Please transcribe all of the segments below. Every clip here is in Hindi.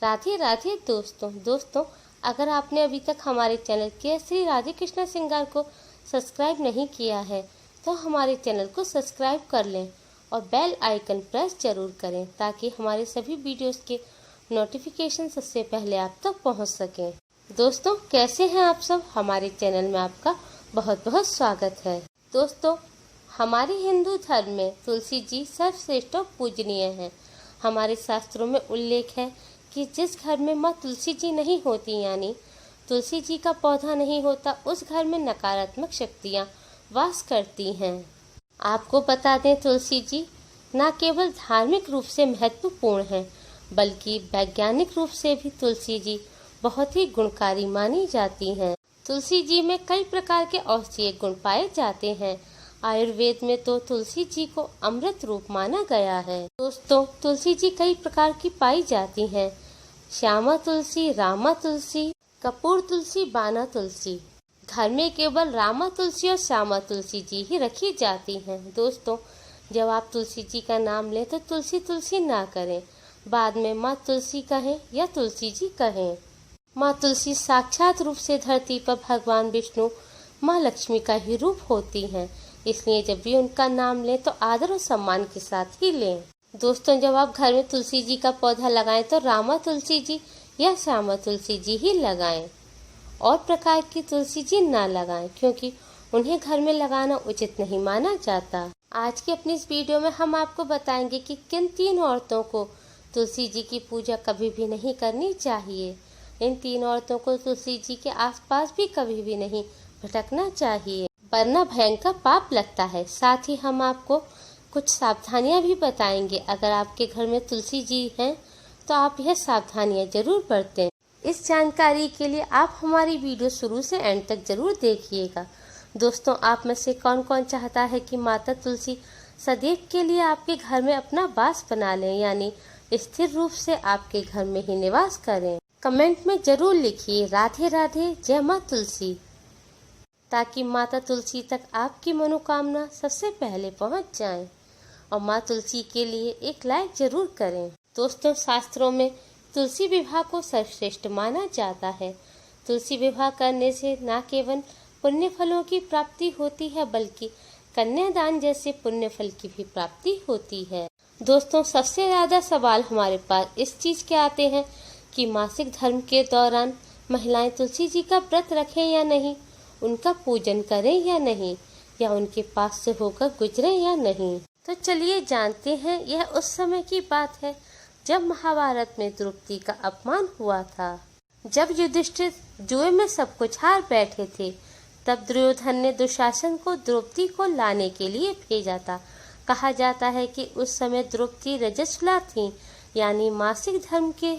राधे राधे दोस्तों, अगर आपने अभी तक हमारे चैनल केसरी राधे कृष्णा श्रृंगार को सब्सक्राइब नहीं किया है तो हमारे चैनल को सब्सक्राइब कर लें और बेल आइकन प्रेस जरूर करें ताकि हमारे सभी वीडियोस के नोटिफिकेशन सबसे पहले आप तक पहुंच सकें। दोस्तों, कैसे हैं आप सब? हमारे चैनल में आपका बहुत बहुत स्वागत है। दोस्तों, हमारे हिंदू धर्म में तुलसी जी सर्वश्रेष्ठ और पूजनीय हैं। हमारे शास्त्रों में उल्लेख है कि जिस घर में माँ तुलसी जी नहीं होती, यानी तुलसी जी का पौधा नहीं होता, उस घर में नकारात्मक शक्तियाँ वास करती हैं। आपको बता दें, तुलसी जी न केवल धार्मिक रूप से महत्वपूर्ण हैं, बल्कि वैज्ञानिक रूप से भी तुलसी जी बहुत ही गुणकारी मानी जाती हैं। तुलसी जी में कई प्रकार के औषधीय गुण पाए जाते हैं। आयुर्वेद में तो तुलसी जी को अमृत रूप माना गया है। दोस्तों, तुलसी जी कई प्रकार की पाई जाती हैं। श्यामा तुलसी, रामा तुलसी, कपूर तुलसी, बाना तुलसी। घर में केवल रामा तुलसी और श्यामा तुलसी जी ही रखी जाती हैं। दोस्तों, जब आप तुलसी जी का नाम लें तो तुलसी तुलसी ना करें, बाद में माँ तुलसी कहें या तुलसी जी कहें। माँ तुलसी साक्षात रूप से धरती पर भगवान विष्णु, माँ लक्ष्मी का ही रूप होती हैं, इसलिए जब भी उनका नाम लें तो आदर और सम्मान के साथ ही लें। दोस्तों, जब आप घर में तुलसी जी का पौधा लगाएं तो रामा तुलसी जी या श्यामा तुलसी जी ही लगाएं और प्रकार की तुलसी जी ना लगाएं, क्योंकि उन्हें घर में लगाना उचित नहीं माना जाता। आज की अपनी इस वीडियो में हम आपको बताएंगे कि किन 3 औरतों को तुलसी जी की पूजा कभी भी नहीं करनी चाहिए। इन 3 औरतों को तुलसी जी के आसपास भी कभी भी नहीं भटकना चाहिए, वरना भयंकर पाप लगता है। साथ ही हम आपको कुछ सावधानियां भी बताएंगे। अगर आपके घर में तुलसी जी हैं तो आप यह सावधानियां जरूर बरतें। इस जानकारी के लिए आप हमारी वीडियो शुरू से एंड तक जरूर देखिएगा। दोस्तों, आप में से कौन कौन चाहता है कि माता तुलसी सदैव के लिए आपके घर में अपना वास बना लें, यानी स्थिर रूप से आपके घर में ही निवास करें? कमेंट में जरूर लिखिए राधे राधे, जय माँ तुलसी, ताकि माता तुलसी तक आपकी मनोकामना सबसे पहले पहुंच जाए। और माँ तुलसी के लिए एक लाइक जरूर करें। दोस्तों, शास्त्रों में तुलसी विवाह को सर्वश्रेष्ठ माना जाता है। तुलसी विवाह करने से न केवल पुण्य फलों की प्राप्ति होती है, बल्कि कन्यादान जैसे पुण्य फल की भी प्राप्ति होती है। दोस्तों, सबसे ज्यादा सवाल हमारे पास इस चीज के आते हैं कि मासिक धर्म के दौरान महिलाएं तुलसी जी का व्रत रखें या नहीं, उनका पूजन करें या नहीं, या उनके पास से होकर गुजरे या नहीं। तो चलिए जानते हैं। यह उस समय की बात है जब महाभारत में द्रौपदी का अपमान हुआ था। जब युधिष्ठिर जुए में सब कुछ हार बैठे थे, तब दुर्योधन ने दुशासन को द्रौपदी को लाने के लिए भेजा था। कहा जाता है कि उस समय द्रौपदी रजस्वला थी, यानी मासिक धर्म के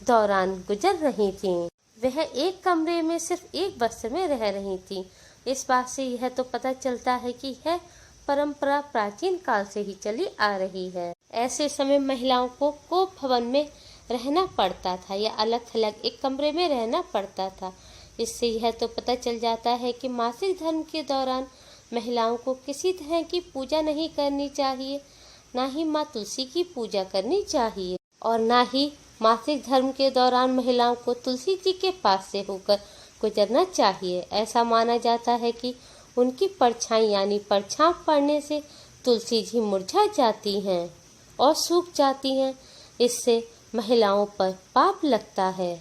दौरान गुजर रही थी। वह एक कमरे में सिर्फ एक वस्त्र में रह रही थी। इस बात से यह तो पता चलता है कि यह परंपरा प्राचीन काल से ही चली आ रही है। ऐसे समय महिलाओं को कोप भवन में रहना पड़ता था या अलग थलग एक कमरे में रहना पड़ता था। इससे यह तो पता चल जाता है कि मासिक धर्म के दौरान महिलाओं को किसी तरह की पूजा नहीं करनी चाहिए, न ही माँ तुलसी की पूजा करनी चाहिए, और न ही मासिक धर्म के दौरान महिलाओं को तुलसी जी के पास से होकर गुजरना चाहिए। ऐसा माना जाता है कि उनकी परछाई यानी परछाई पड़ने से तुलसी जी मुरझा जाती हैं और सूख जाती हैं। इससे महिलाओं पर पाप लगता है।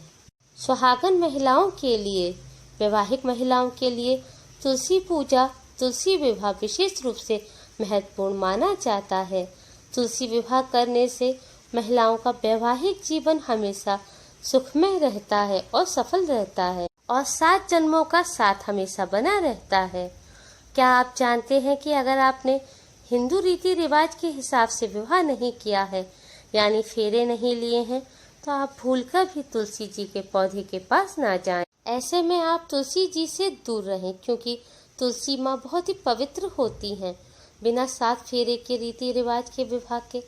सुहागन महिलाओं के लिए, वैवाहिक महिलाओं के लिए तुलसी पूजा, तुलसी विवाह विशेष रूप से महत्वपूर्ण माना जाता है। तुलसी विवाह करने से महिलाओं का वैवाहिक जीवन हमेशा सुखमय रहता है और सफल रहता है, और 7 जन्मों का साथ हमेशा बना रहता है। क्या आप जानते हैं कि अगर आपने हिंदू रीति रिवाज के हिसाब से विवाह नहीं किया है, यानी फेरे नहीं लिए हैं, तो आप भूलकर भी तुलसी जी के पौधे के पास ना जाएं। ऐसे में आप तुलसी जी से दूर रहें, क्योंकि तुलसी माँ बहुत ही पवित्र होती हैं। बिना 7 फेरे के रीति रिवाज के विवाह के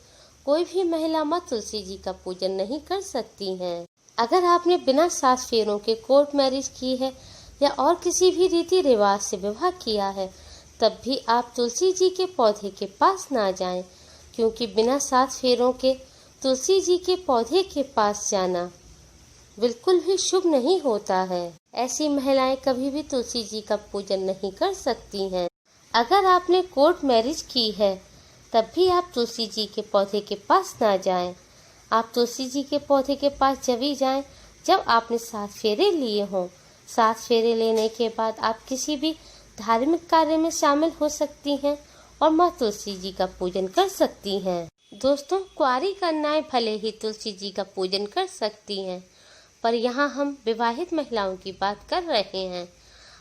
कोई भी महिला माँ तुलसी जी का पूजन नहीं कर सकती हैं। अगर आपने बिना 7 फेरों के कोर्ट मैरिज की है या और किसी भी रीति रिवाज से विवाह किया है, तब भी आप तुलसी जी के पौधे के पास ना जाएं, क्योंकि बिना 7 फेरों के तुलसी जी के पौधे के पास जाना बिल्कुल भी शुभ नहीं होता है। ऐसी महिलाएं कभी भी तुलसी जी का पूजन नहीं कर सकती हैं। अगर आपने कोर्ट मैरिज की है तब भी आप तुलसी जी के पौधे के पास ना जाएं। आप तुलसी जी के पौधे के पास जब ही जाएं जब आपने 7 फेरे लिए हों। 7 फेरे लेने के बाद आप किसी भी धार्मिक कार्य में शामिल हो सकती हैं और माँ तुलसी जी का पूजन कर सकती हैं। दोस्तों, कुंवारी कन्याएं भले ही तुलसी जी का पूजन कर सकती हैं, पर यहाँ हम विवाहित महिलाओं की बात कर रहे हैं।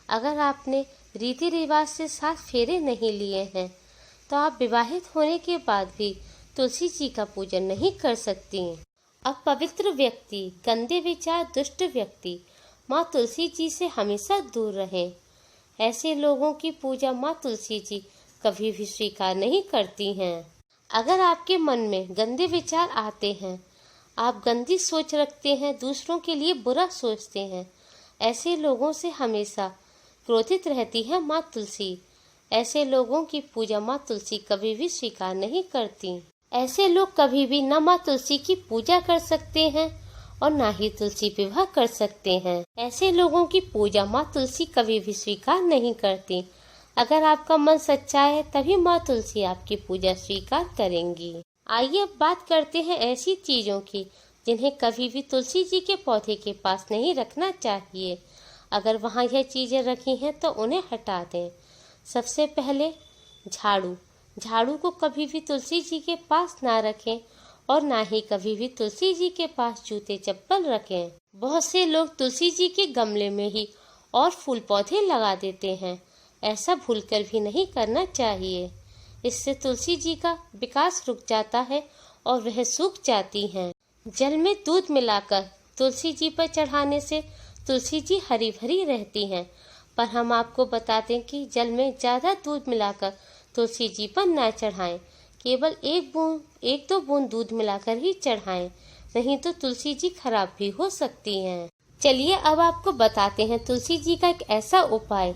अगर आपने रीति रिवाज से 7 फेरे नहीं लिए हैं तो आप विवाहित होने के बाद भी तुलसी जी का पूजन नहीं कर सकती। अपवित्र व्यक्ति, गंदे विचार, दुष्ट व्यक्ति माँ तुलसी जी से हमेशा दूर रहें। ऐसे लोगों की पूजा माँ तुलसी जी कभी भी स्वीकार नहीं करती हैं। अगर आपके मन में गंदे विचार आते हैं, आप गंदी सोच रखते हैं, दूसरों के लिए बुरा सोचते हैं, ऐसे लोगों से हमेशा क्रोधित रहती है माँ तुलसी। ऐसे लोगों की पूजा माँ तुलसी कभी भी स्वीकार नहीं करती। ऐसे लोग कभी भी न माँ तुलसी की पूजा कर सकते हैं और न ही तुलसी विवाह कर सकते हैं। ऐसे लोगों की पूजा माँ तुलसी कभी भी स्वीकार नहीं करती। अगर आपका मन सच्चा है तभी माँ तुलसी आपकी पूजा स्वीकार करेंगी। आइए अब बात करते हैं ऐसी चीजों की जिन्हें कभी भी तुलसी जी के पौधे के पास नहीं रखना चाहिए। अगर वहाँ यह चीजें रखी हैं तो उन्हें हटा दें। सबसे पहले झाड़ू। झाड़ू को कभी भी तुलसी जी के पास ना रखें और ना ही कभी भी तुलसी जी के पास जूते चप्पल रखें। बहुत से लोग तुलसी जी के गमले में ही और फूल पौधे लगा देते हैं। ऐसा भूलकर भी नहीं करना चाहिए। इससे तुलसी जी का विकास रुक जाता है और वह सूख जाती हैं। जल में दूध मिलाकर तुलसी जी पर चढ़ाने से तुलसी जी हरी भरी रहती हैं, पर हम आपको बता दें कि जल में ज़्यादा दूध मिलाकर तुलसी जी पर न चढ़ाएं। केवल 1-2 बूंद दूध मिलाकर ही चढ़ाएं, नहीं तो तुलसी जी खराब भी हो सकती हैं। चलिए अब आपको बताते हैं तुलसी जी का एक ऐसा उपाय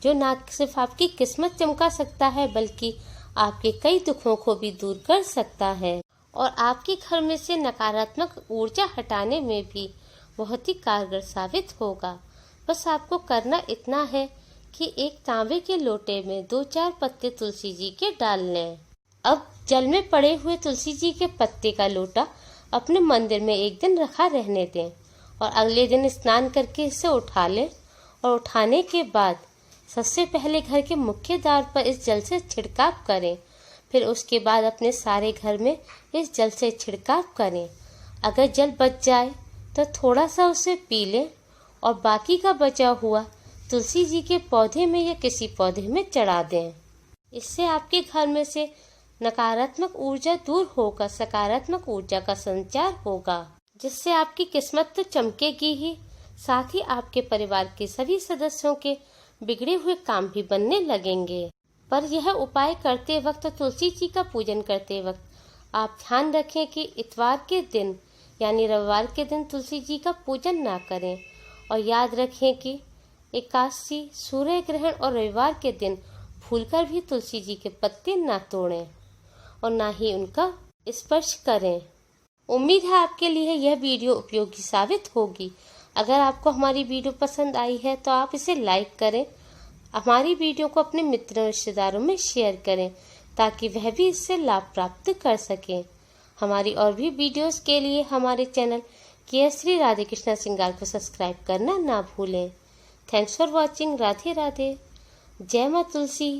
जो न सिर्फ आपकी किस्मत चमका सकता है बल्कि आपके कई दुखों को भी दूर कर सकता है और आपके घर में से नकारात्मक ऊर्जा हटाने में भी बहुत ही कारगर साबित होगा। बस आपको करना इतना है कि एक तांबे के लोटे में 2-4 पत्ते तुलसी जी के डाल लें। अब जल में पड़े हुए तुलसी जी के पत्ते का लोटा अपने मंदिर में एक दिन रखा रहने दें और अगले दिन स्नान करके इसे उठा लें और उठाने के बाद सबसे पहले घर के मुख्य द्वार पर इस जल से छिड़काव करें। फिर उसके बाद अपने सारे घर में इस जल से छिड़काव करें। अगर जल बच जाए तो थोड़ा सा उसे पी लें और बाकी का बचा हुआ तुलसी जी के पौधे में या किसी पौधे में चढ़ा दें। इससे आपके घर में से नकारात्मक ऊर्जा दूर होकर सकारात्मक ऊर्जा का संचार होगा, जिससे आपकी किस्मत तो चमकेगी ही, साथ ही आपके परिवार के सभी सदस्यों के बिगड़े हुए काम भी बनने लगेंगे। पर यह उपाय करते वक्त, तुलसी जी का पूजन करते वक्त आप ध्यान रखें कि इतवार के दिन यानी रविवार के दिन तुलसी जी का पूजन ना करें और याद रखें कि एकादशी, सूर्य ग्रहण और रविवार के दिन भूलकर भी तुलसी जी के पत्ते ना तोड़ें और ना ही उनका स्पर्श करें। उम्मीद है आपके लिए यह वीडियो उपयोगी साबित होगी। अगर आपको हमारी वीडियो पसंद आई है तो आप इसे लाइक करें, हमारी वीडियो को अपने मित्रों रिश्तेदारों में शेयर करें ताकि वह भी इससे लाभ प्राप्त कर सकें। हमारी और भी वीडियोस के लिए हमारे चैनल केसरी राधे कृष्णा श्रृंगार को सब्सक्राइब करना ना भूलें। Thanks for watching. Radhe Radhe. जय माँ तुलसी।